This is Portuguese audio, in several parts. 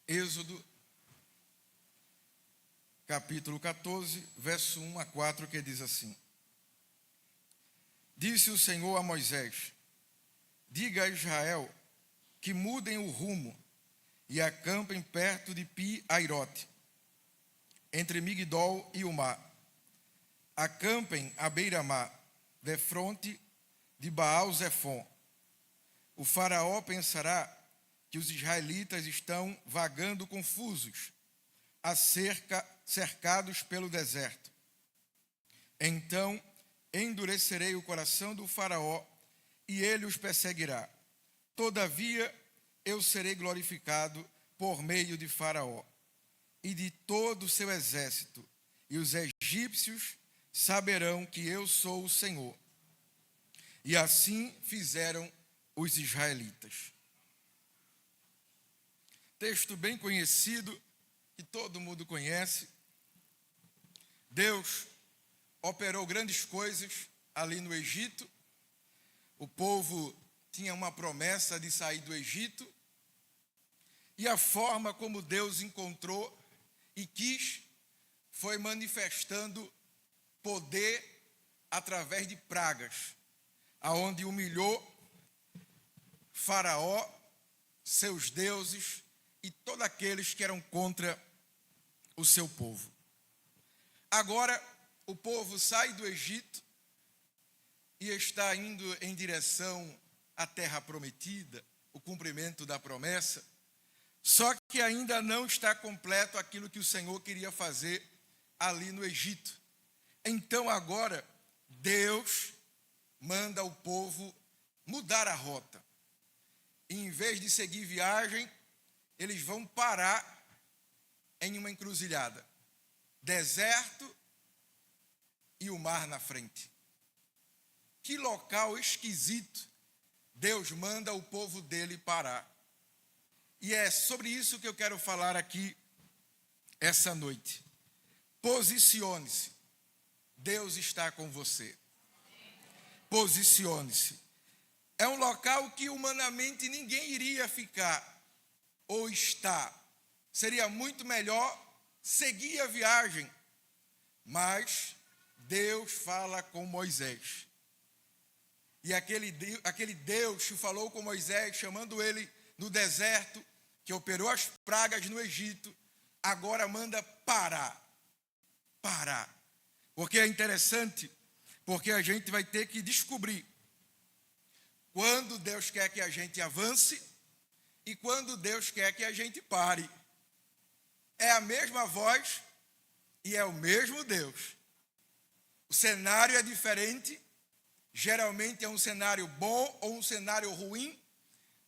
Êxodo, capítulo 14, verso 1 a 4, que diz assim: Disse o Senhor a Moisés: Diga a Israel que mudem o rumo e acampem perto de Pi-Airote, entre Migdol e o mar. Acampem à beira-mar, defronte de Baal-Zefon. O faraó pensará que os israelitas estão vagando confusos, cercados pelo deserto. Então endurecerei o coração do faraó e ele os perseguirá. Todavia eu serei glorificado por meio de Faraó e de todo o seu exército, e os egípcios saberão que eu sou o Senhor. E assim fizeram os israelitas. Texto bem conhecido, que todo mundo conhece. Deus operou grandes coisas ali no Egito. O povo tinha uma promessa de sair do Egito. E a forma como Deus encontrou e quis foi manifestando poder através de pragas, aonde humilhou Faraó, seus deuses e todos aqueles que eram contra o seu povo. Agora o povo sai do Egito e está indo em direção à terra prometida, o cumprimento da promessa. Só que ainda não está completo aquilo que o Senhor queria fazer ali no Egito. Então agora Deus manda o povo mudar a rota. E em vez de seguir viagem, eles vão parar em uma encruzilhada. Deserto e o mar na frente. Que local esquisito Deus manda o povo dele parar. E é sobre isso que eu quero falar aqui essa noite. Posicione-se. Deus está com você. Posicione-se. É um local que humanamente ninguém iria ficar ou estar. Seria muito melhor seguir a viagem. Mas Deus fala com Moisés. E aquele Deus que falou com Moisés, chamando ele no deserto, que operou as pragas no Egito, agora manda parar. Porque é interessante, porque a gente vai ter que descobrir quando Deus quer que a gente avance e quando Deus quer que a gente pare. É a mesma voz e é o mesmo Deus. O cenário é diferente, geralmente é um cenário bom ou um cenário ruim,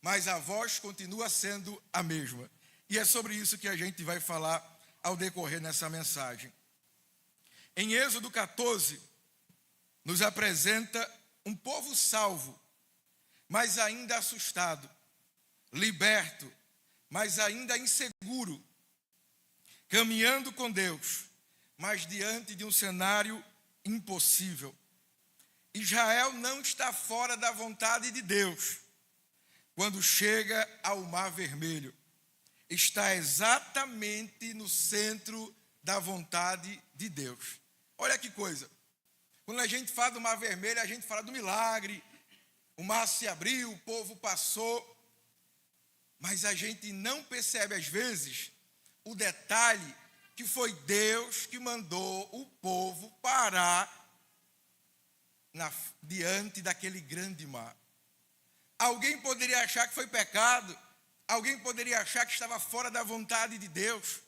mas a voz continua sendo a mesma. E é sobre isso que a gente vai falar ao decorrer nessa mensagem. Em Êxodo 14, nos apresenta um povo salvo, mas ainda assustado, liberto, mas ainda inseguro, caminhando com Deus, mas diante de um cenário impossível. Israel não está fora da vontade de Deus. Quando chega ao Mar Vermelho, está exatamente no centro da vontade de Deus. Olha que coisa. Quando a gente fala do Mar Vermelho, a gente fala do milagre. O mar se abriu, o povo passou. Mas a gente não percebe, às vezes, o detalhe que foi Deus que mandou o povo parar diante daquele grande mar. Alguém poderia achar que foi pecado. Alguém poderia achar que estava fora da vontade de Deus.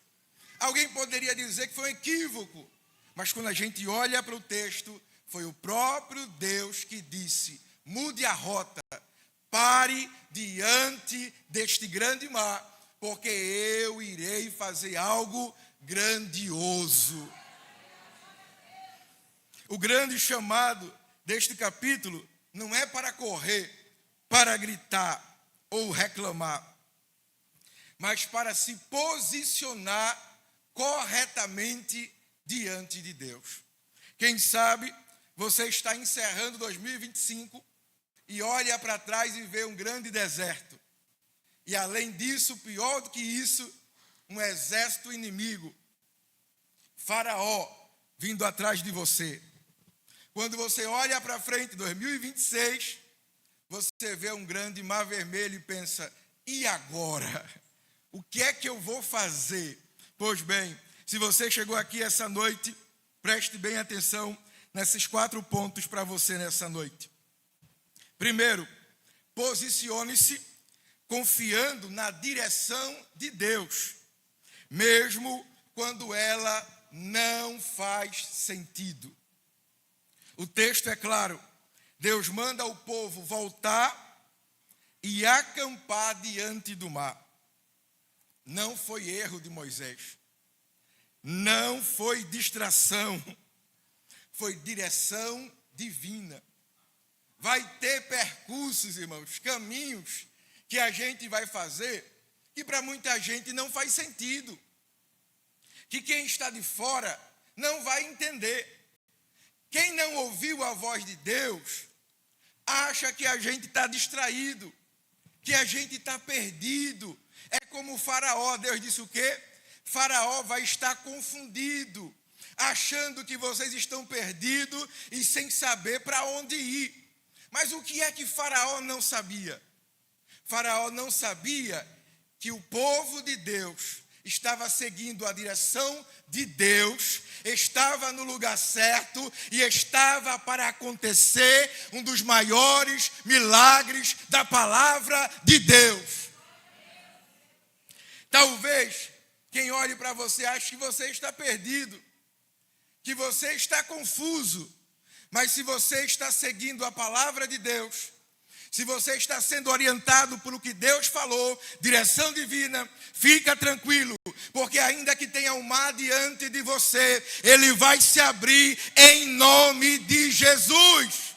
Alguém poderia dizer que foi um equívoco. Mas quando a gente olha para o texto, foi o próprio Deus que disse: mude a rota, pare diante deste grande mar, porque eu irei fazer algo grandioso. O grande chamado deste capítulo não é para correr, para gritar ou reclamar, mas para se posicionar corretamente diante de Deus. Quem sabe você está encerrando 2025 e olha para trás e vê um grande deserto. E além disso, pior do que isso, um exército inimigo, Faraó, vindo atrás de você. Quando você olha para frente, 2026, você vê um grande mar vermelho e pensa, e agora? O que é que eu vou fazer? Pois bem, se você chegou aqui essa noite, preste bem atenção nesses 4 pontos para você nessa noite. Primeiro, posicione-se confiando na direção de Deus, mesmo quando ela não faz sentido. O texto é claro, Deus manda o povo voltar e acampar diante do mar. Não foi erro de Moisés, não foi distração, foi direção divina. Vai ter percursos, irmãos, caminhos que a gente vai fazer que para muita gente não faz sentido, que quem está de fora não vai entender. Quem não ouviu a voz de Deus acha que a gente está distraído, que a gente está perdido. É como o Faraó. Deus disse o quê? Faraó vai estar confundido, achando que vocês estão perdidos e sem saber para onde ir. Mas o que é que Faraó não sabia? Faraó não sabia que o povo de Deus estava seguindo a direção de Deus, estava no lugar certo e estava para acontecer um dos maiores milagres da palavra de Deus. Talvez quem olhe para você ache que você está perdido, que você está confuso, mas se você está seguindo a palavra de Deus, se você está sendo orientado por o que Deus falou, direção divina, fica tranquilo, porque ainda que tenha um mar diante de você, ele vai se abrir em nome de Jesus.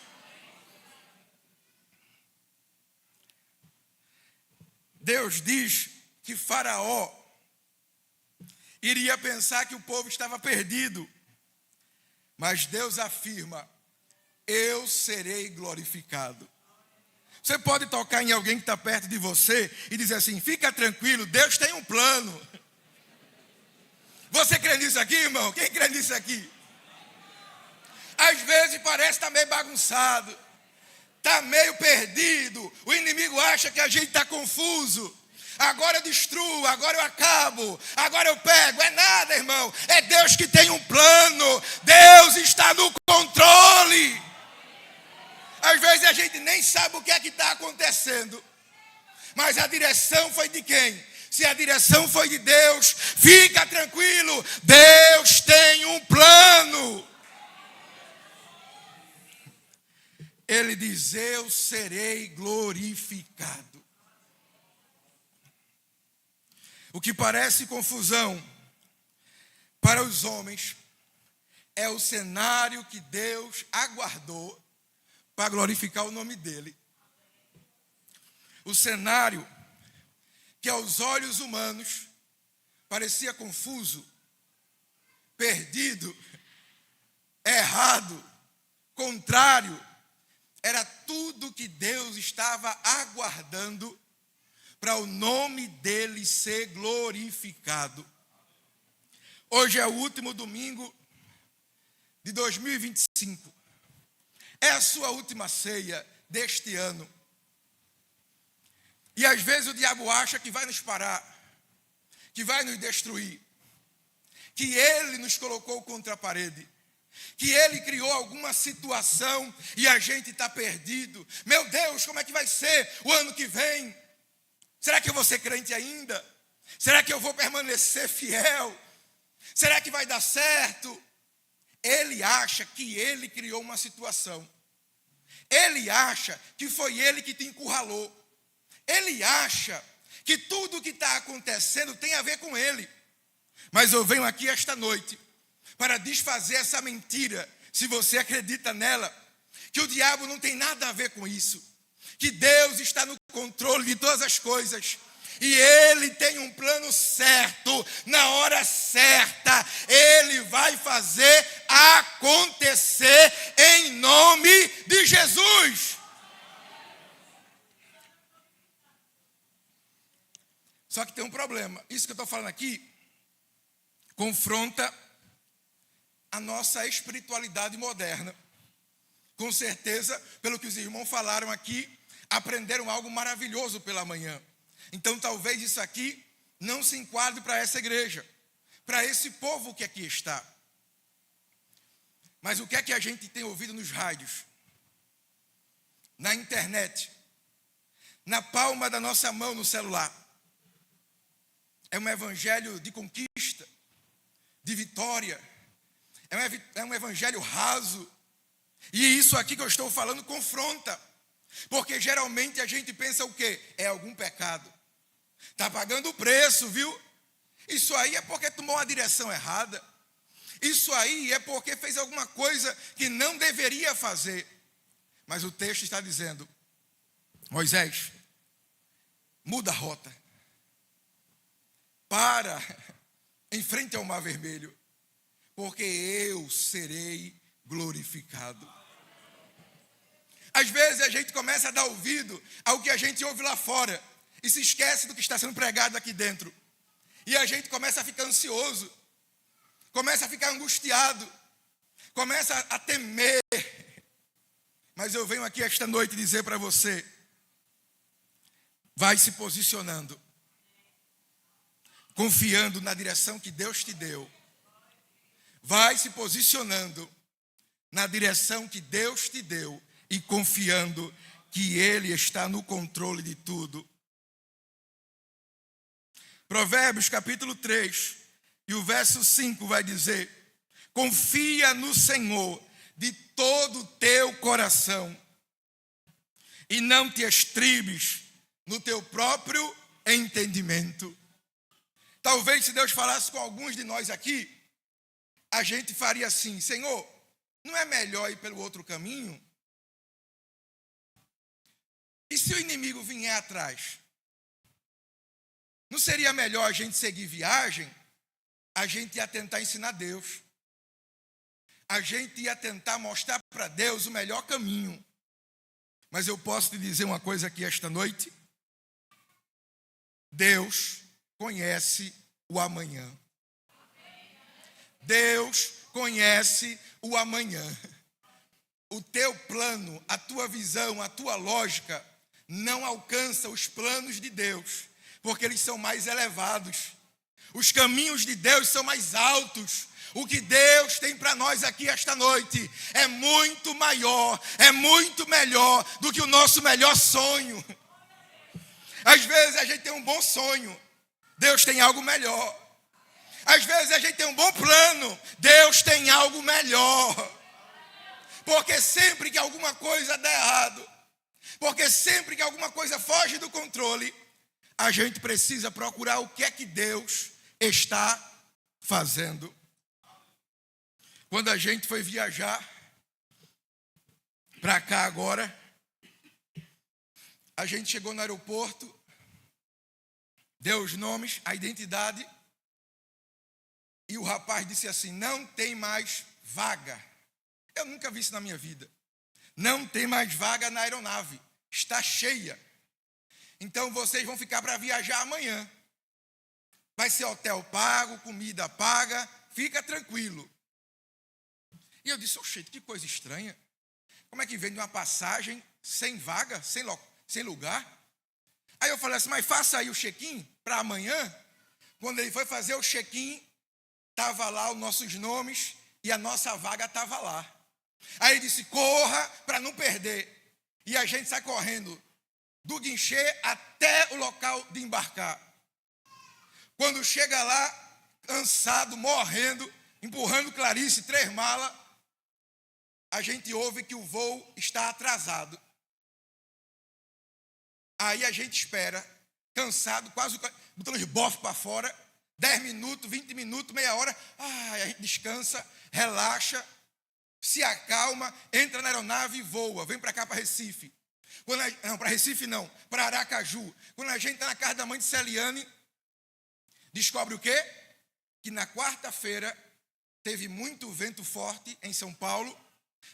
Deus diz que Faraó iria pensar que o povo estava perdido, mas Deus afirma, eu serei glorificado. Você pode tocar em alguém que está perto de você e dizer assim, fica tranquilo, Deus tem um plano. Você crê nisso aqui, irmão? Quem crê nisso aqui? Às vezes parece estar meio bagunçado, está meio perdido, o inimigo acha que a gente está confuso. Agora eu destruo, agora eu acabo, agora eu pego. É nada, irmão, é Deus que tem um plano, Deus está no controle. Às vezes a gente nem sabe o que é que está acontecendo, mas a direção foi de quem? Se a direção foi de Deus, fica tranquilo, Deus tem um plano. Ele diz, eu serei glorificado. O que parece confusão para os homens é o cenário que Deus aguardou para glorificar o nome dele. O cenário que aos olhos humanos parecia confuso, perdido, errado, contrário, era tudo que Deus estava aguardando para o nome dele ser glorificado. Hoje é o último domingo de 2025. É a sua última ceia deste ano. E às vezes o diabo acha que vai nos parar, que vai nos destruir, que ele nos colocou contra a parede, que ele criou alguma situação e a gente está perdido. Meu Deus, como é que vai ser o ano que vem? Será que eu vou ser crente ainda? Será que eu vou permanecer fiel? Será que vai dar certo? Ele acha que ele criou uma situação. Ele acha que foi ele que te encurralou. Ele acha que tudo o que está acontecendo tem a ver com ele. Mas eu venho aqui esta noite para desfazer essa mentira, se você acredita nela, que o diabo não tem nada a ver com isso, que Deus está no controle de todas as coisas, e ele tem um plano certo, na hora certa, ele vai fazer acontecer em nome de Jesus. Só que tem um problema. isso que eu estou falando aqui confronta a nossa espiritualidade moderna. Com certeza, pelo que os irmãos falaram aqui, aprenderam algo maravilhoso pela manhã. Então, talvez isso aqui não se enquadre para essa igreja, para esse povo que aqui está. Mas o que é que a gente tem ouvido nos rádios, na internet, na palma da nossa mão no celular? É um evangelho de conquista, de vitória. É um evangelho raso. E isso aqui que eu estou falando confronta. Porque geralmente a gente pensa o quê? É algum pecado. Está pagando o preço, viu? Isso aí é porque tomou uma direção errada. Isso aí é porque fez alguma coisa que não deveria fazer. Mas o texto está dizendo: Moisés, muda a rota. Para em frente ao Mar Vermelho, porque eu serei glorificado. Às vezes a gente começa a dar ouvido ao que a gente ouve lá fora e se esquece do que está sendo pregado aqui dentro. E a gente começa a ficar ansioso, começa a ficar angustiado, começa a temer. Mas eu venho aqui esta noite dizer para você: vai se posicionando, confiando na direção que Deus te deu. Vai se posicionando na direção que Deus te deu e confiando que Ele está no controle de tudo. Provérbios capítulo 3 e o verso 5 vai dizer: confia no Senhor de todo o teu coração e não te estribes no teu próprio entendimento. Talvez se Deus falasse com alguns de nós aqui, a gente faria assim: Senhor, não é melhor ir pelo outro caminho? E se o inimigo vier atrás? Não seria melhor a gente seguir viagem? A gente ia tentar ensinar Deus. A gente ia tentar mostrar para Deus o melhor caminho. Mas eu posso te dizer uma coisa aqui esta noite: Deus conhece o amanhã. Deus conhece o amanhã. O teu plano, a tua visão, a tua lógica não alcança os planos de Deus, porque eles são mais elevados. Os caminhos de Deus são mais altos. O que Deus tem para nós aqui esta noite é muito maior, é muito melhor do que o nosso melhor sonho. Às vezes a gente tem um bom sonho, Deus tem algo melhor. Às vezes a gente tem um bom plano, Deus tem algo melhor. Porque sempre que alguma coisa dá errado, porque sempre que alguma coisa foge do controle, a gente precisa procurar o que é que Deus está fazendo. Quando a gente foi viajar para cá agora, a gente chegou no aeroporto, deu os nomes, a identidade, e o rapaz disse assim: não tem mais vaga. Eu nunca vi isso na minha vida. Não tem mais vaga na aeronave, está cheia. Então vocês vão ficar para viajar amanhã. Vai ser hotel pago, comida paga, fica tranquilo. E eu disse: oxe, que coisa estranha. Como é que vende uma passagem sem vaga, sem lugar? Aí eu falei assim: mas faça aí o check-in para amanhã. Quando ele foi fazer o check-in, estava lá os nossos nomes e a nossa vaga estava lá. Aí ele disse: corra para não perder. E a gente sai correndo do guichê até o local de embarcar. Quando chega lá, cansado, morrendo, empurrando Clarice, 3 malas, a gente ouve que o voo está atrasado. Aí a gente espera, cansado, quase botando os bofos para fora, 10 minutos, 20 minutos, meia hora, a gente descansa, relaxa, se acalma, entra na aeronave e voa, vem para cá, para Recife. Não, para Recife não, para Aracaju. Quando a gente está na casa da mãe de Celiane, descobre o quê? Que na quarta-feira teve muito vento forte em São Paulo,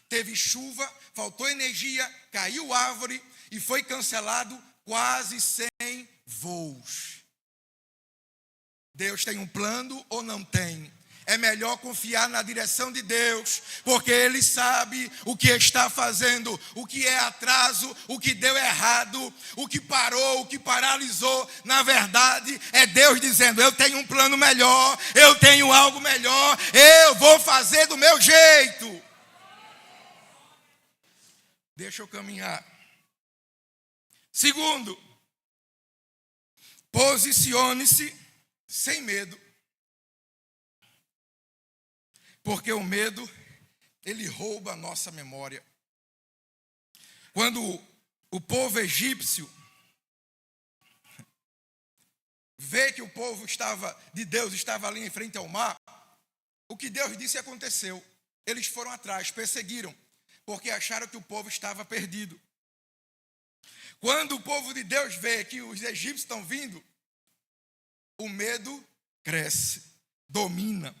teve chuva, faltou energia, caiu árvore e foi cancelado quase 100 voos. Deus tem um plano ou não tem? É melhor confiar na direção de Deus, porque Ele sabe o que está fazendo, o que é atraso, o que deu errado, o que parou, o que paralisou. Na verdade, é Deus dizendo: eu tenho um plano melhor, eu tenho algo melhor, eu vou fazer do meu jeito. Deixa eu caminhar. Segundo, posicione-se sem medo. Porque o medo, ele rouba a nossa memória. Quando o povo egípcio vê que o povo de Deus estava ali em frente ao mar, o que Deus disse aconteceu. Eles foram atrás, perseguiram, porque acharam que o povo estava perdido. Quando o povo de Deus vê que os egípcios estão vindo, o medo cresce, domina.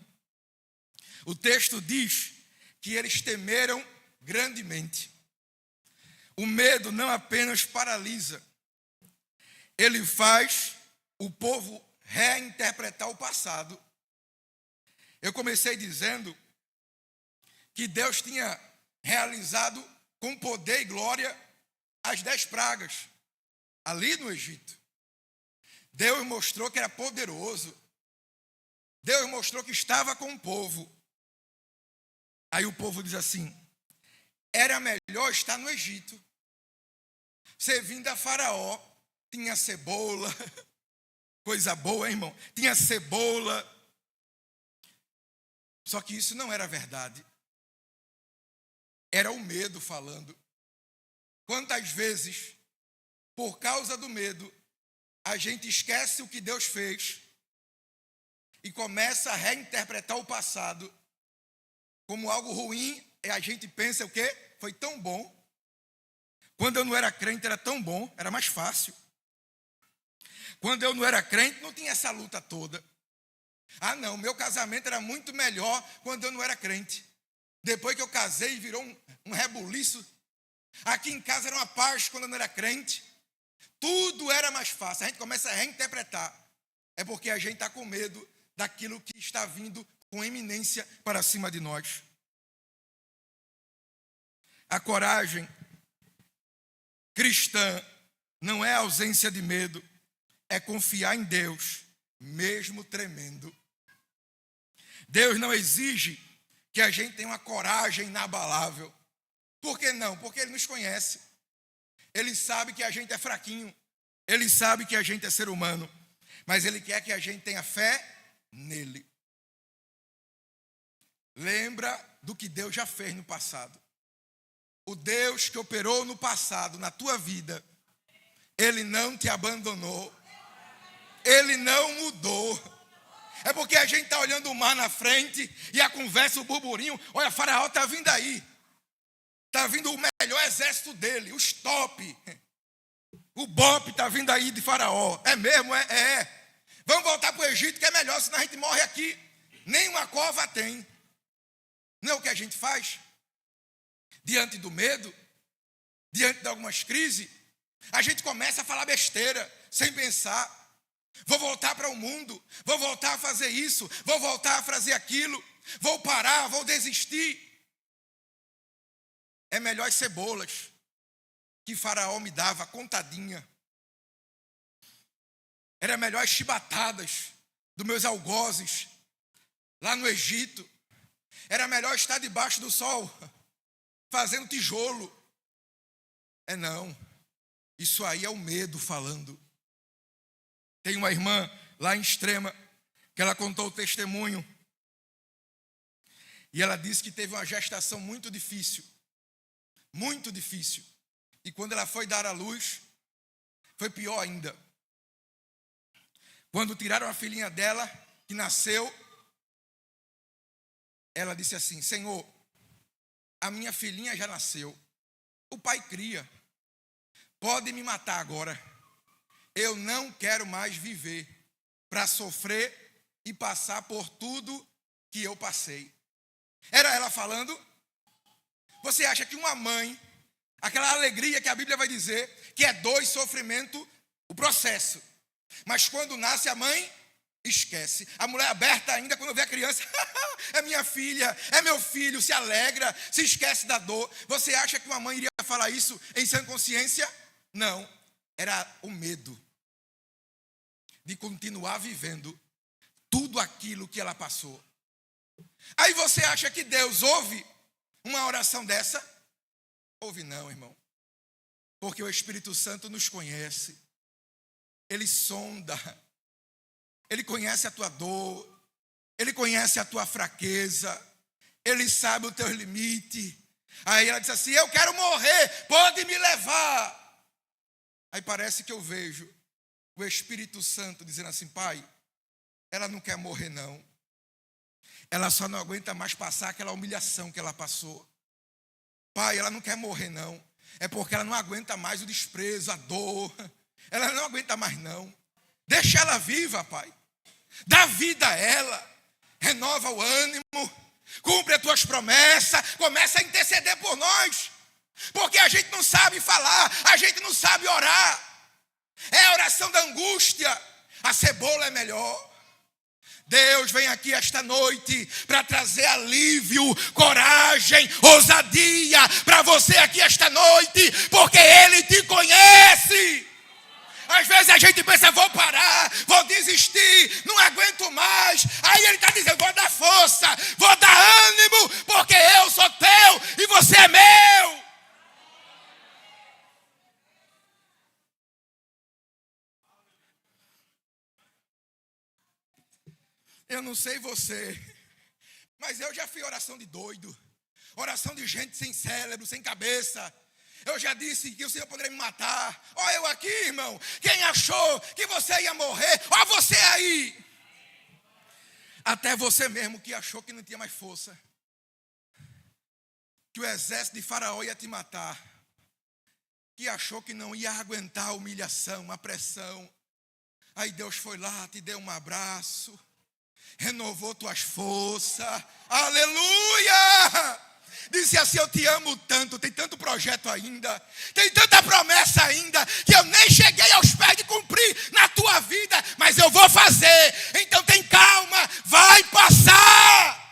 O texto diz que eles temeram grandemente. O medo não apenas paralisa, ele faz o povo reinterpretar o passado. Eu comecei dizendo que Deus tinha realizado com poder e glória as 10 pragas ali no Egito. Deus mostrou que era poderoso. Deus mostrou que estava com o povo. Aí o povo diz assim: era melhor estar no Egito. Servindo a Faraó, tinha cebola, coisa boa, hein, irmão? Tinha cebola. Só que isso não era verdade. Era o medo falando. Quantas vezes, por causa do medo, a gente esquece o que Deus fez e começa a reinterpretar o passado como algo ruim, e a gente pensa o quê? Foi tão bom. Quando eu não era crente era tão bom, era mais fácil. Quando eu não era crente não tinha essa luta toda. Ah não, meu casamento era muito melhor quando eu não era crente. Depois que eu casei virou um rebuliço. Aqui em casa era uma paz quando eu não era crente. Tudo era mais fácil. A gente começa a reinterpretar. É porque a gente está com medo daquilo que está vindo com eminência para cima de nós. A coragem cristã não é ausência de medo, é confiar em Deus, mesmo tremendo. Deus não exige que a gente tenha uma coragem inabalável. Por que não? Porque Ele nos conhece. Ele sabe que a gente é fraquinho. Ele sabe que a gente é ser humano. Mas Ele quer que a gente tenha fé nele. Lembra do que Deus já fez no passado. O Deus que operou no passado, na tua vida, Ele não te abandonou. Ele não mudou. É porque a gente está olhando o mar na frente e a conversa, o burburinho. Olha, Faraó está vindo aí. Está vindo o melhor exército dele, os top. O BOP está vindo aí de Faraó. É mesmo? É. Vamos voltar para o Egito que é melhor, senão a gente morre aqui. Nenhuma cova tem. Não é o que a gente faz? Diante do medo, diante de algumas crises, a gente começa a falar besteira, sem pensar. Vou voltar para o mundo, vou voltar a fazer isso, vou voltar a fazer aquilo, vou parar, vou desistir. É melhor as cebolas que Faraó me dava contadinha. Era melhor as chibatadas dos meus algozes lá no Egito. Era melhor estar debaixo do sol, fazendo tijolo. É não. Isso aí é o medo falando. Tem uma irmã lá em Extrema, que ela contou o testemunho. E ela disse que teve uma gestação muito difícil. Muito difícil. E quando ela foi dar à luz, foi pior ainda. Quando tiraram a filhinha dela, que nasceu, ela disse assim: Senhor, a minha filhinha já nasceu. O pai cria. Pode me matar agora. Eu não quero mais viver para sofrer e passar por tudo que eu passei. Era ela falando. Você acha que uma mãe, aquela alegria que a Bíblia vai dizer, que é dor e sofrimento, o processo. Mas quando nasce a mãe, esquece. A mulher aberta ainda, quando vê a criança, é minha filha, é meu filho, se alegra, se esquece da dor. Você acha que uma mãe iria falar isso em sã consciência? Não, era o medo de continuar vivendo tudo aquilo que ela passou. Aí você acha que Deus ouve uma oração dessa? Ouve não, irmão. Porque o Espírito Santo nos conhece. Ele sonda. Ele conhece a tua dor. Ele conhece a tua fraqueza. Ele sabe o teu limite. Aí ela diz assim, eu quero morrer, pode me levar. Aí parece que eu vejo o Espírito Santo dizendo assim, pai, ela não quer morrer não. Ela só não aguenta mais passar aquela humilhação que ela passou. Pai, ela não quer morrer não. É porque ela não aguenta mais o desprezo, a dor. Ela não aguenta mais não. Deixa ela viva, pai. Dá vida a ela. Renova o ânimo. Cumpre as tuas promessas. Começa a interceder por nós. Porque a gente não sabe falar. A gente não sabe orar. É a oração da angústia. A cebola é melhor. Deus vem aqui esta noite para trazer alívio, coragem, ousadia para você aqui esta noite, porque Ele te conhece. Às vezes a gente pensa, vou parar, vou desistir, não aguento mais. Aí Ele está dizendo, vou dar força, vou dar ânimo, porque eu sou teu e você é meu. Eu não sei você, mas eu já fiz oração de doido, oração de gente sem cérebro, sem cabeça. Eu já disse que o Senhor poderia me matar. Olha eu aqui, irmão, quem achou que você ia morrer? Olha você aí. Até você mesmo que achou que não tinha mais força, que o exército de Faraó ia te matar, que achou que não ia aguentar a humilhação, a pressão. Aí Deus foi lá, te deu um abraço, renovou tuas forças, aleluia, disse assim, eu te amo tanto, tem tanto projeto ainda, tem tanta promessa ainda, que eu nem cheguei aos pés de cumprir na tua vida, mas eu vou fazer, então tem calma, vai passar.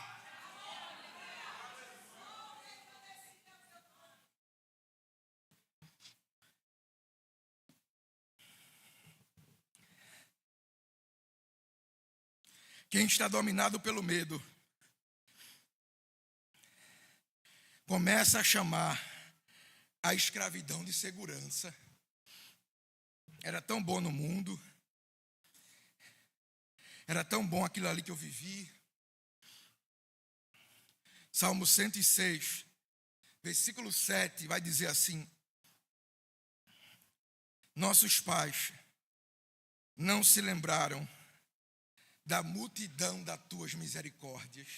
Quem está dominado pelo medo, começa a chamar a escravidão de segurança. Era tão bom no mundo, era tão bom aquilo ali que eu vivi. Salmo 106, versículo 7, vai dizer assim, nossos pais não se lembraram da multidão das tuas misericórdias.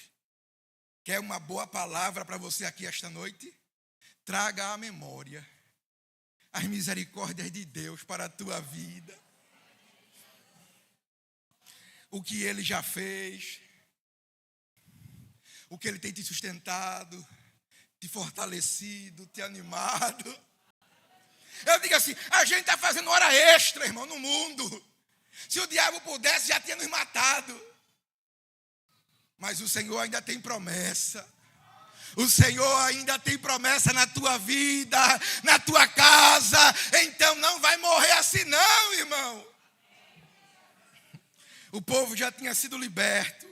Quer uma boa palavra para você aqui esta noite? Traga à memória as misericórdias de Deus para a tua vida. O que Ele já fez, o que Ele tem te sustentado, te fortalecido, te animado. Eu digo assim, a gente está fazendo hora extra, irmão, no mundo. Se o diabo pudesse, já tinha nos matado. Mas o Senhor ainda tem promessa. O Senhor ainda tem promessa na tua vida, na tua casa. Então não vai morrer assim não, irmão. O povo já tinha sido liberto,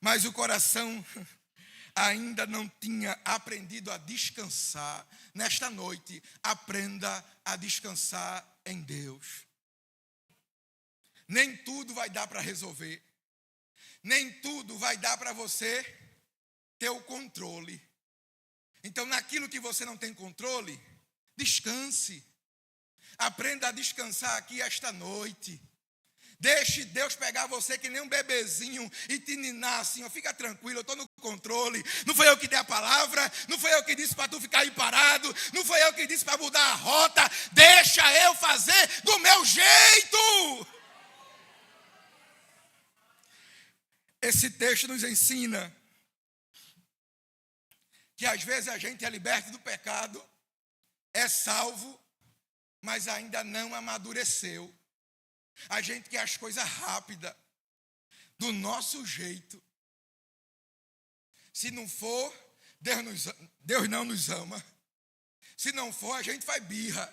mas o coração ainda não tinha aprendido a descansar. Nesta noite, aprenda a descansar em Deus. Nem tudo vai dar para resolver. Nem tudo vai dar para você ter o controle. Então, naquilo que você não tem controle, descanse. Aprenda a descansar aqui esta noite. Deixe Deus pegar você que nem um bebezinho e te ninar assim, ó, fica tranquilo, eu estou no controle. Não foi eu que dei a palavra, não foi eu que disse para tu ficar aí parado, não foi eu que disse para mudar a rota. Deixa eu fazer do meu jeito. Esse texto nos ensina que às vezes a gente é liberto do pecado, é salvo, mas ainda não amadureceu. A gente quer as coisas rápidas. do nosso jeito. Se não for, Deus não nos ama. Se não for, a gente faz birra.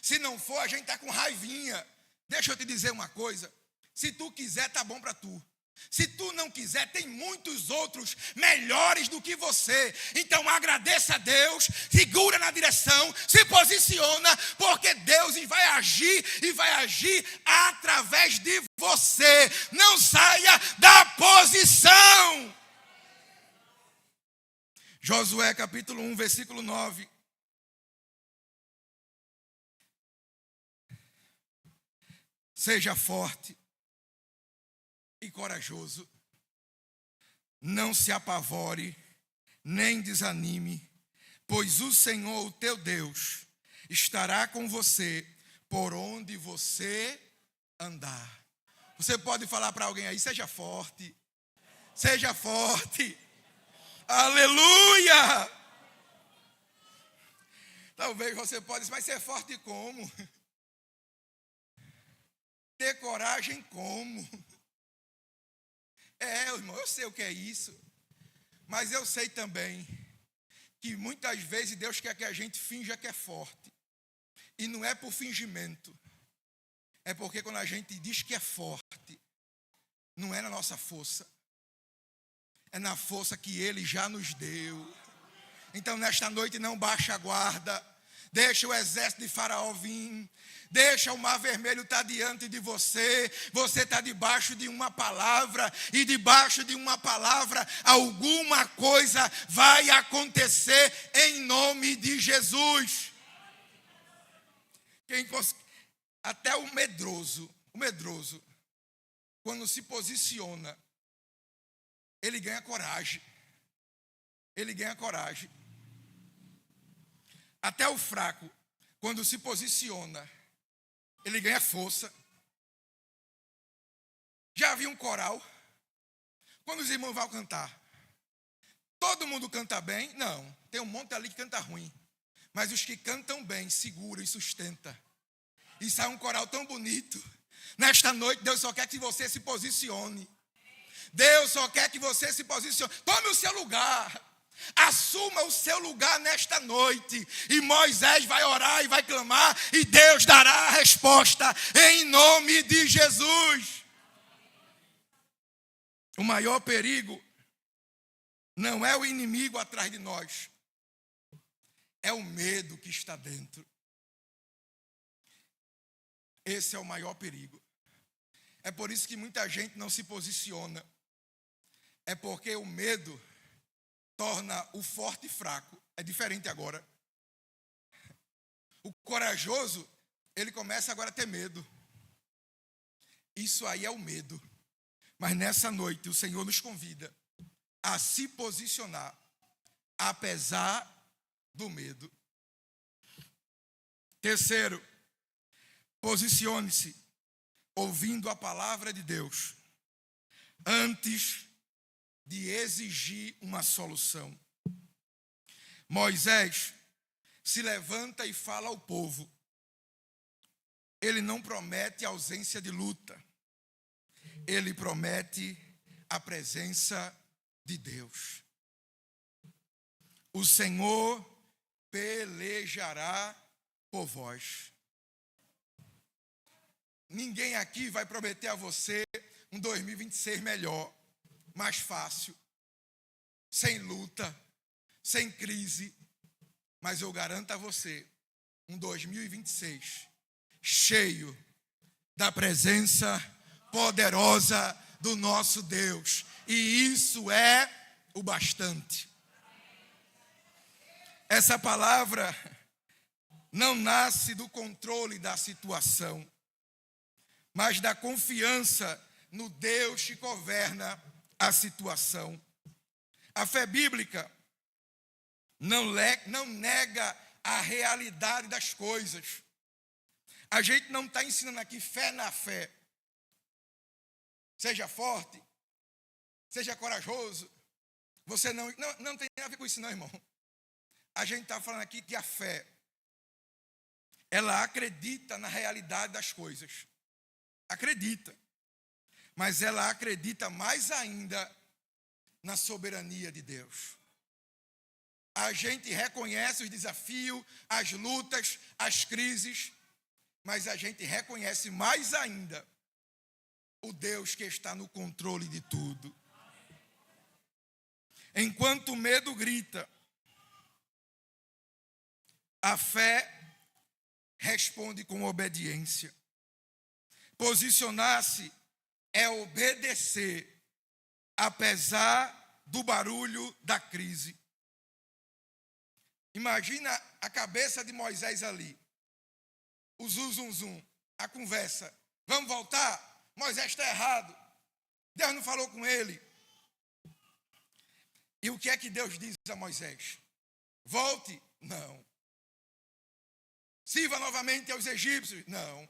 Se não for, a gente está com raivinha. Deixa eu te dizer uma coisa. Se tu quiser, tá bom para tu. Se tu não quiser, tem muitos outros melhores do que você. Então agradeça a Deus, segura na direção, se posiciona, porque Deus vai agir e vai agir através de você. Não saia da posição. Josué capítulo 1, versículo 9. Seja forte e corajoso, não se apavore, nem desanime, pois o Senhor, o teu Deus, estará com você por onde você andar. Você pode falar para alguém aí, seja forte, seja forte, aleluia! Talvez você possa dizer, mas ser forte como? Ter coragem como? Irmão, eu sei o que é isso, mas eu sei também que muitas vezes Deus quer que a gente finja que é forte, e não é por fingimento, é porque quando a gente diz que é forte, não é na nossa força, é na força que Ele já nos deu. Então nesta noite não baixa a guarda, deixa o exército de Faraó vir, deixa o mar vermelho estar diante de você. Você está debaixo de uma palavra, e debaixo de uma palavra alguma coisa vai acontecer em nome de Jesus. Até o medroso, quando se posiciona, ele ganha coragem. Ele ganha coragem. Até o fraco, quando se posiciona, ele ganha força. Já viu um coral? Quando os irmãos vão cantar, todo mundo canta bem? Não, tem um monte ali que canta ruim. Mas os que cantam bem, seguram e sustentam. E sai um coral tão bonito. Nesta noite, Deus só quer que você se posicione. Deus só quer que você se posicione. Tome o seu lugar. Assuma o seu lugar nesta noite. E Moisés vai orar e vai clamar, e Deus dará a resposta em nome de Jesus. O maior perigo não é o inimigo atrás de nós, é o medo que está dentro. Esse é o maior perigo. É por isso que muita gente não se posiciona. É porque o medo torna o forte fraco. É diferente agora. O corajoso, ele começa agora a ter medo. Isso aí é o medo. Mas nessa noite o Senhor nos convida a se posicionar, apesar do medo. Terceiro, posicione-se ouvindo a palavra de Deus antes de exigir uma solução. Moisés se levanta e fala ao povo. Ele não promete ausência de luta. Ele promete a presença de Deus. O Senhor pelejará por vós. Ninguém aqui vai prometer a você um 2026 melhor, mais fácil, sem luta, sem crise. Mas eu garanto a você um 2026 cheio da presença poderosa do nosso Deus. E isso é o bastante. Essa palavra não nasce do controle da situação, mas da confiança no Deus que governa a situação. A fé bíblica não nega a realidade das coisas. A gente não está ensinando aqui fé na fé. Seja forte, seja corajoso. Você não tem nada a ver com isso não, irmão. A gente está falando aqui que a fé, ela acredita na realidade das coisas. Acredita. mas ela acredita mais ainda na soberania de Deus. A gente reconhece os desafios, as lutas, as crises, mas a gente reconhece mais ainda o Deus que está no controle de tudo. Enquanto o medo grita, a fé responde com obediência. Posicionar-se é obedecer, apesar do barulho da crise. Imagina a cabeça de Moisés ali. O zum, a conversa. Vamos voltar? Moisés está errado. Deus não falou com ele. E o que é que Deus diz a Moisés? Volte? Não. Sirva novamente aos egípcios? Não.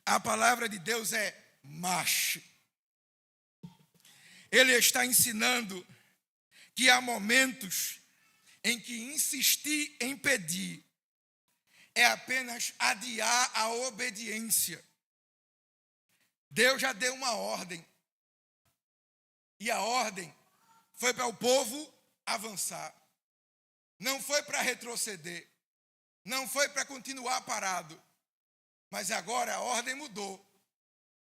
A palavra de Deus é marche. Ele está ensinando que há momentos em que insistir em pedir é apenas adiar a obediência. Deus já deu uma ordem. E a ordem foi para o povo avançar. Não foi para retroceder. Não foi para continuar parado. Mas agora a ordem mudou.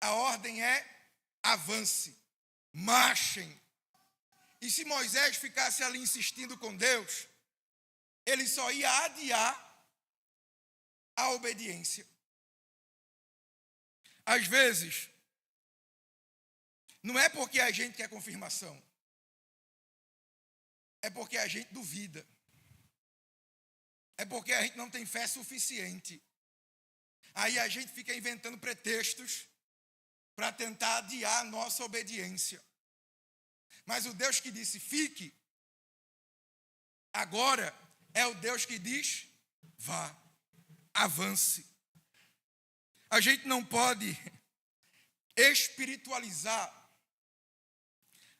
A ordem é avance, marchem. E se Moisés ficasse ali insistindo com Deus, ele só ia adiar a obediência. Às vezes, não é porque a gente quer confirmação, é porque a gente duvida. É porque a gente não tem fé suficiente. Aí a gente fica inventando pretextos para tentar adiar a nossa obediência. Mas o Deus que disse fique, agora é o Deus que diz vá, avance. A gente não pode espiritualizar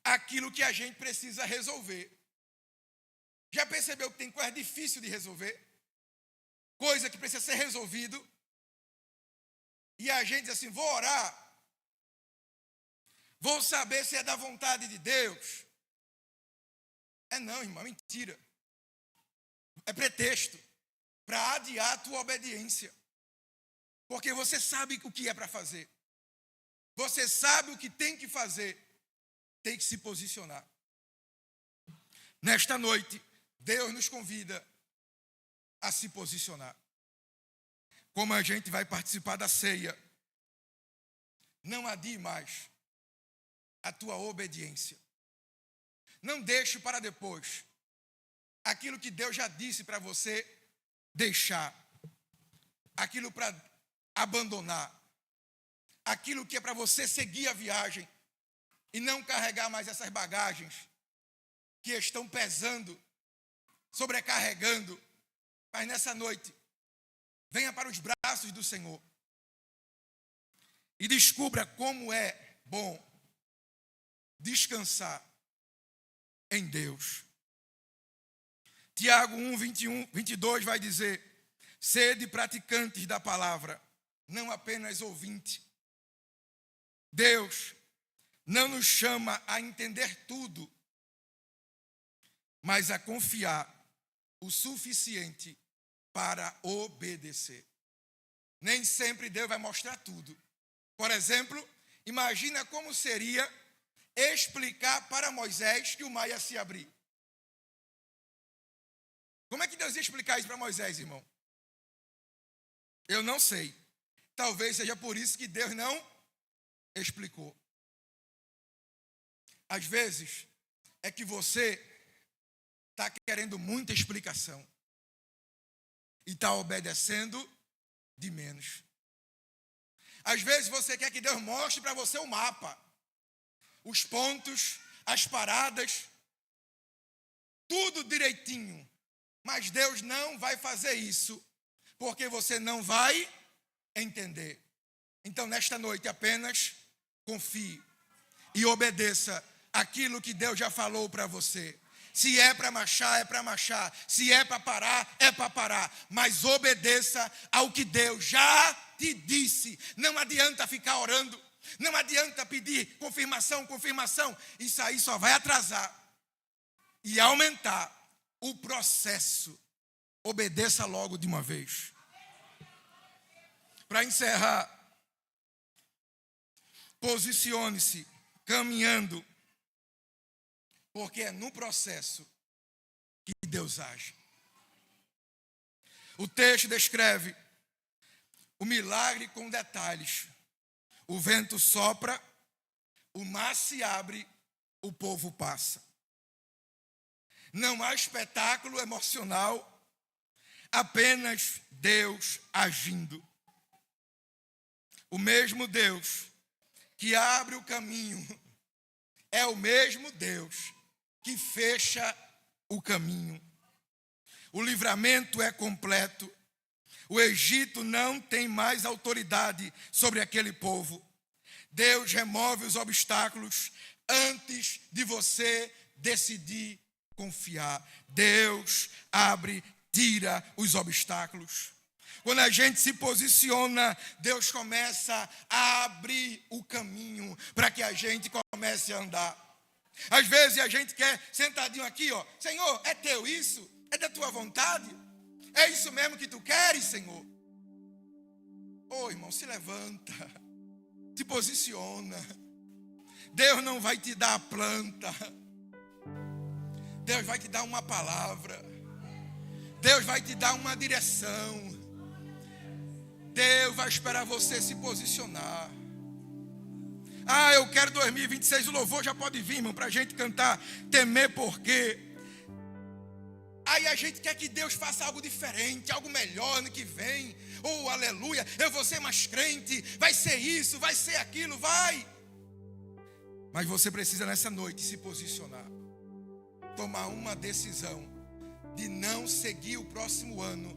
aquilo que a gente precisa resolver. Já percebeu que tem coisa difícil de resolver? Coisa que precisa ser resolvido. E a gente diz assim, vou orar. Vou saber se é da vontade de Deus. Não, irmão, mentira. É pretexto para adiar a tua obediência. Porque você sabe o que é para fazer. Você sabe o que tem que fazer. Tem que se posicionar. Nesta noite, Deus nos convida a se posicionar. Como a gente vai participar da ceia, não adie mais a tua obediência. Não deixe para depois aquilo que Deus já disse para você deixar, aquilo para abandonar, aquilo que é para você seguir a viagem e não carregar mais essas bagagens que estão pesando, sobrecarregando. Mas nessa noite, venha para os braços do Senhor e descubra como é bom descansar em Deus. Tiago 1, 21, 22 vai dizer: sede praticantes da palavra, não apenas ouvinte. Deus não nos chama a entender tudo, mas a confiar o suficiente para obedecer. Nem sempre Deus vai mostrar tudo. Por exemplo, imagina como seria explicar para Moisés que o mar ia se abrir. Como é que Deus ia explicar isso para Moisés, irmão? Eu não sei. Talvez seja por isso que Deus não explicou. Às vezes, é que você está querendo muita explicação e está obedecendo de menos. Às vezes você quer que Deus mostre para você o mapa, os pontos, as paradas, tudo direitinho. Mas Deus não vai fazer isso, porque você não vai entender. Então, nesta noite, apenas confie e obedeça aquilo que Deus já falou para você. Se é para marchar, é para marchar. Se é para parar, é para parar. Mas obedeça ao que Deus já te disse. Não adianta ficar orando. Não adianta pedir confirmação. Isso aí só vai atrasar e aumentar o processo. Obedeça logo de uma vez. Para encerrar, posicione-se caminhando, porque é no processo que Deus age. O texto descreve o milagre com detalhes. O vento sopra, o mar se abre, o povo passa. Não há espetáculo emocional, apenas Deus agindo. O mesmo Deus que abre o caminho é o mesmo Deus que fecha o caminho. O livramento é completo. O Egito não tem mais autoridade sobre aquele povo. Deus remove os obstáculos antes de você decidir confiar. Deus tira os obstáculos. Quando a gente se posiciona, Deus começa a abrir o caminho para que a gente comece a andar. Às vezes a gente quer sentadinho aqui, Senhor, é teu isso? É da tua vontade? É isso mesmo que tu queres, Senhor? Irmão, se levanta, se posiciona. Deus não vai te dar a planta. Deus vai te dar uma palavra. Deus vai te dar uma direção. Deus vai esperar você se posicionar. Eu quero 2026, o louvor já pode vir, irmão, para a gente cantar, temer porque. Aí a gente quer que Deus faça algo diferente, algo melhor ano que vem. Aleluia, eu vou ser mais crente, vai ser isso, vai ser aquilo, vai. Mas você precisa nessa noite se posicionar. Tomar uma decisão de não seguir o próximo ano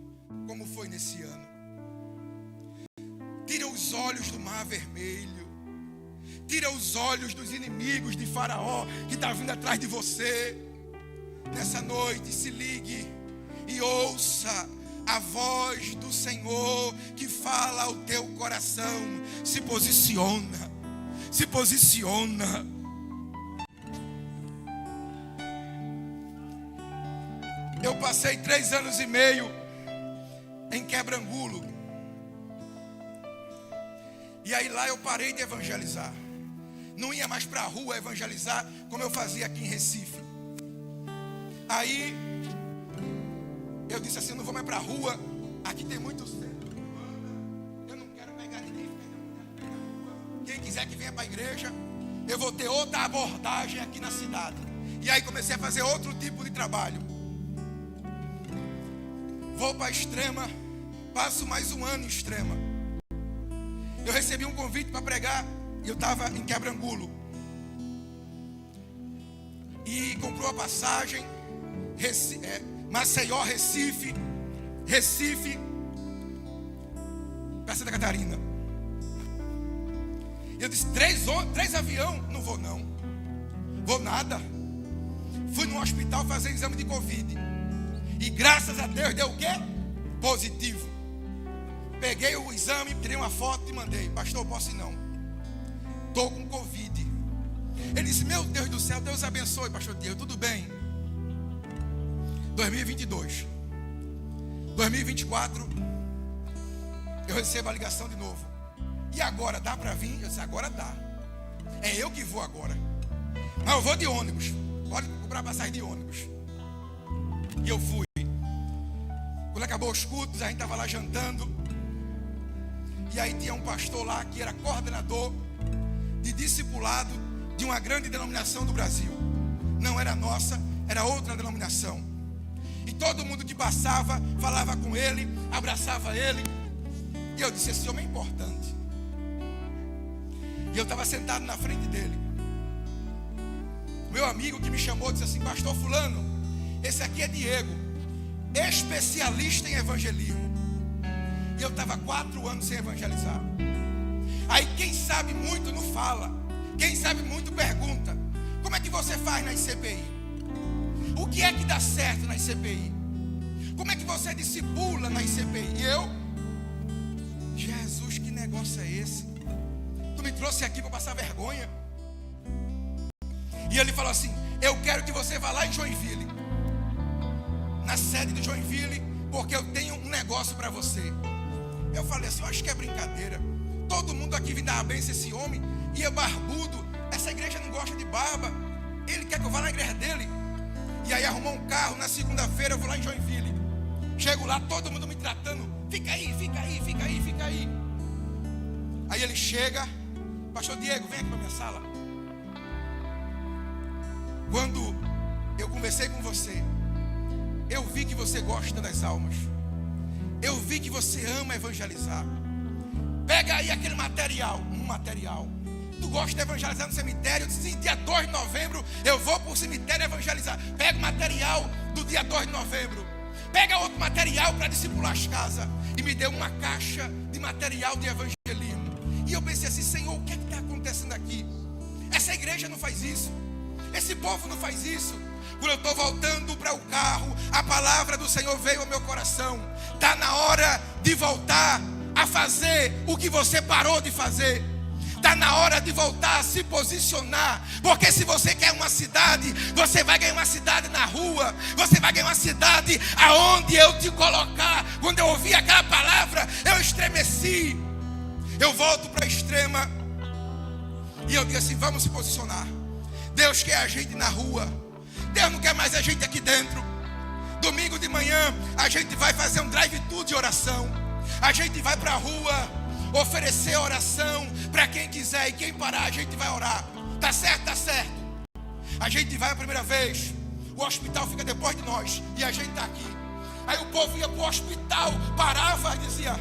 como foi nesse ano. Tira os olhos do mar vermelho. Tira os olhos dos inimigos de Faraó que está vindo atrás de você. Nessa noite se ligue e ouça a voz do Senhor que fala ao teu coração. Se posiciona. Se posiciona. Eu passei 3 anos e meio em Quebrangulo. E aí lá eu parei de evangelizar. Não ia mais para a rua evangelizar como eu fazia aqui em Recife. Aí eu disse assim, não vou mais para a rua. Aqui tem muito centro. Eu não quero pegar ninguém. Quem quiser que venha para a igreja. Eu vou ter outra abordagem aqui na cidade. E aí comecei a fazer outro tipo de trabalho. Vou para a Extrema. Passo mais um ano em Extrema. Eu recebi um convite para pregar. E eu estava em Quebrangulo. E comprou a passagem. Maceió, Recife para Santa Catarina. Eu disse, 3 aviões? Não vou não. Vou nada. Fui no hospital fazer exame de Covid. E graças a Deus deu o quê? Positivo. Peguei o exame, tirei uma foto e mandei. Pastor, posso ir não? Estou com Covid. Ele disse, meu Deus do céu, Deus abençoe, pastor Diego, tudo bem. 2022. 2024, eu recebo a ligação de novo. E agora, dá para vir? Eu disse, agora dá. É eu que vou agora. Mas eu vou de ônibus. Pode comprar passagem de ônibus. E eu fui. Quando acabou os cultos, a gente estava lá jantando. E aí tinha um pastor lá que era coordenador de discipulado de uma grande denominação do Brasil. Não era nossa, era outra denominação. E todo mundo que passava, falava com ele, abraçava ele. E eu disse, esse homem é importante. E eu estava sentado na frente dele. Meu amigo que me chamou disse assim, pastor fulano, esse aqui é Diego, especialista em evangelismo. E eu estava 4 anos sem evangelizar. Aí quem sabe muito não fala. Quem sabe muito pergunta. Como é que você faz na ICPI? O que é que dá certo na ICPI? Como é que você discipula na ICPI? E eu, Jesus, que negócio é esse? Tu me trouxe aqui para passar vergonha. E ele falou assim: eu quero que você vá lá em Joinville, na sede de Joinville, porque eu tenho um negócio para você. Eu falei assim: eu acho que é brincadeira. Todo mundo aqui vem dar a benção a esse homem, e é barbudo. Essa igreja não gosta de barba. Ele quer que eu vá na igreja dele. E aí arrumou um carro. Na segunda-feira eu vou lá em Joinville. Chego lá, todo mundo me tratando: fica aí, fica aí, fica aí, fica aí. Aí ele chega: pastor Diego, vem aqui para minha sala. Quando eu conversei com você, eu vi que você gosta das almas. Eu vi que você ama evangelizar. Pega aí aquele material. Um material. Tu gosta de evangelizar no cemitério? Eu disse: dia 2 de novembro eu vou para o cemitério evangelizar. Pega o material do dia 2 de novembro. Pega outro material para discipular as casas. E me deu uma caixa de material de evangelismo. E eu pensei assim: Senhor, o que é que está acontecendo aqui? Essa igreja não faz isso. Esse povo não faz isso. Quando eu estou voltando para o carro, a palavra do Senhor veio ao meu coração: está na hora de voltar a fazer o que você parou de fazer. Está na hora de voltar a se posicionar. Porque se você quer uma cidade, você vai ganhar uma cidade na rua. Você vai ganhar uma cidade aonde eu te colocar. Quando eu ouvi aquela palavra, eu estremeci. Eu volto para a Extrema e eu digo assim: vamos se posicionar. Deus quer a gente na rua. Deus não quer mais a gente aqui dentro. Domingo de manhã a gente vai fazer um drive-thru de oração. A gente vai para a rua oferecer oração para quem quiser. E quem parar a gente vai orar. Tá certo? Tá certo. A gente vai a primeira vez, o hospital fica depois de nós, e a gente está aqui. Aí o povo ia para o hospital, parava e dizia: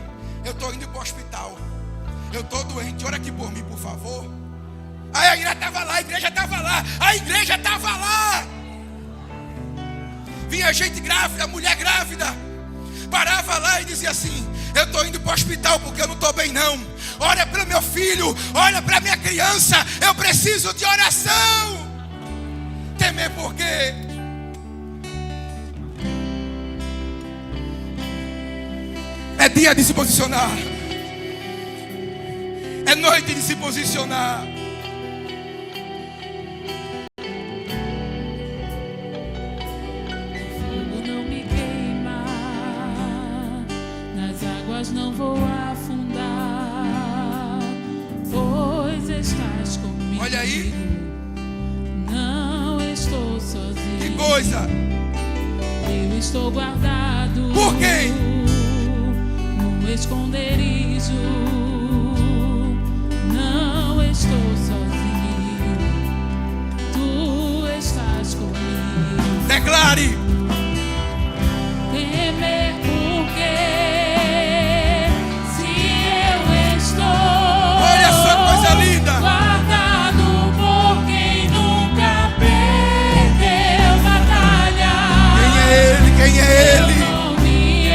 eu estou indo para o hospital, eu estou doente, ora aqui por mim, por favor. Aí a igreja estava lá, a igreja estava lá, a igreja estava lá. Vinha gente grávida, mulher grávida, parava lá e dizia assim: eu estou indo para o hospital porque eu não estou bem não. Olha para o meu filho, olha para a minha criança, eu preciso de oração. Temer por quê? É dia de se posicionar. É noite de se posicionar. Não vou afundar, pois estás comigo. Olha aí. Não estou sozinho. Que coisa. Eu estou guardado. Por quem? No esconderijo. Não estou sozinho. Tu estás comigo. Declare. Temer por quê? Linda. Guardado por quem nunca perdeu batalha. Quem é ele? Quem é ele? Meu nome é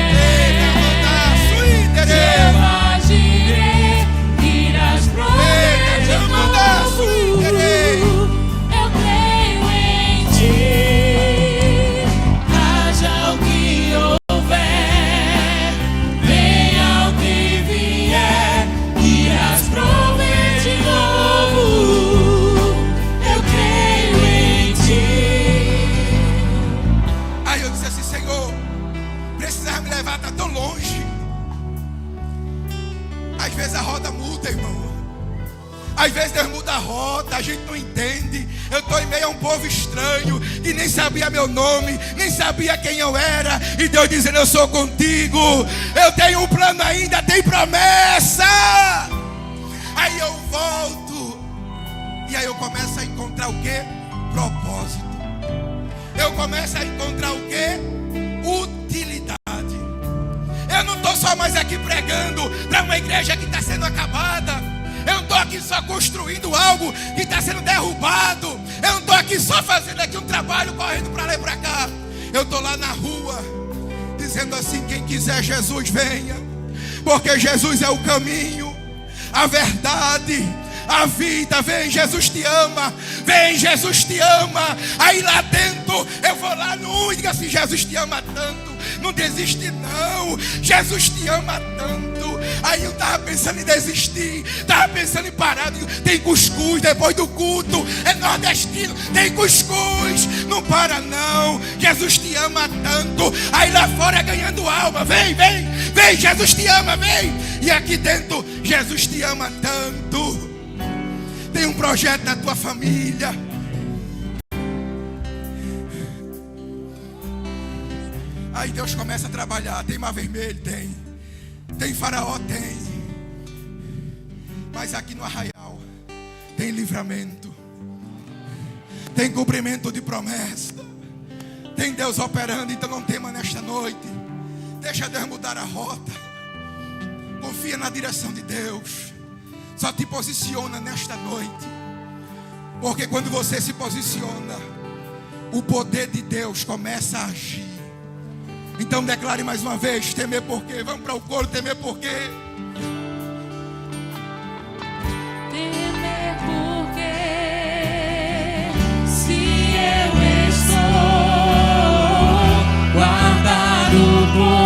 Jeová Jireh, irás prover de novo. Eu creio em ti. Haja o que houver, venha o que vier, irás prover. Às vezes a roda muda, irmão. Às vezes Deus muda a rota, a gente não entende. Eu estou em meio a um povo estranho que nem sabia meu nome, nem sabia quem eu era. E Deus dizendo: eu sou contigo, eu tenho um plano ainda, tem promessa. Aí eu volto, e aí eu começo a encontrar o quê? Propósito. Eu começo a encontrar o quê? Utilidade. Eu não estou só mais aqui pregando para uma igreja que está sendo acabada. Eu não estou aqui só construindo algo que está sendo derrubado. Eu não estou aqui só fazendo aqui um trabalho correndo para lá e para cá. Eu estou lá na rua dizendo assim: quem quiser Jesus venha, porque Jesus é o caminho, a verdade, a vida. Vem, Jesus te ama. Vem, Jesus te ama. Aí lá dentro eu vou lá no e digo assim: Jesus te ama tanto. Não desiste não. Jesus te ama tanto. Aí eu estava pensando em desistir, estava pensando em parar. Tem cuscuz depois do culto, é nordestino, tem cuscuz. Não para não. Jesus te ama tanto. Aí lá fora ganhando alma. Vem, Jesus te ama, vem. E aqui dentro, Jesus te ama tanto. Tem um projeto na tua família. Aí Deus começa a trabalhar. Tem mar vermelho, tem Faraó, tem. Mas aqui no Arraial tem livramento, tem cumprimento de promessa, tem Deus operando. Então não tema nesta noite. Deixa Deus mudar a rota. Confia na direção de Deus. Só te posiciona nesta noite, porque quando você se posiciona, o poder de Deus começa a agir. Então declare mais uma vez: temer por quê? Vamos para o coro, temer por quê? Temer por quê? Se eu estou guardado por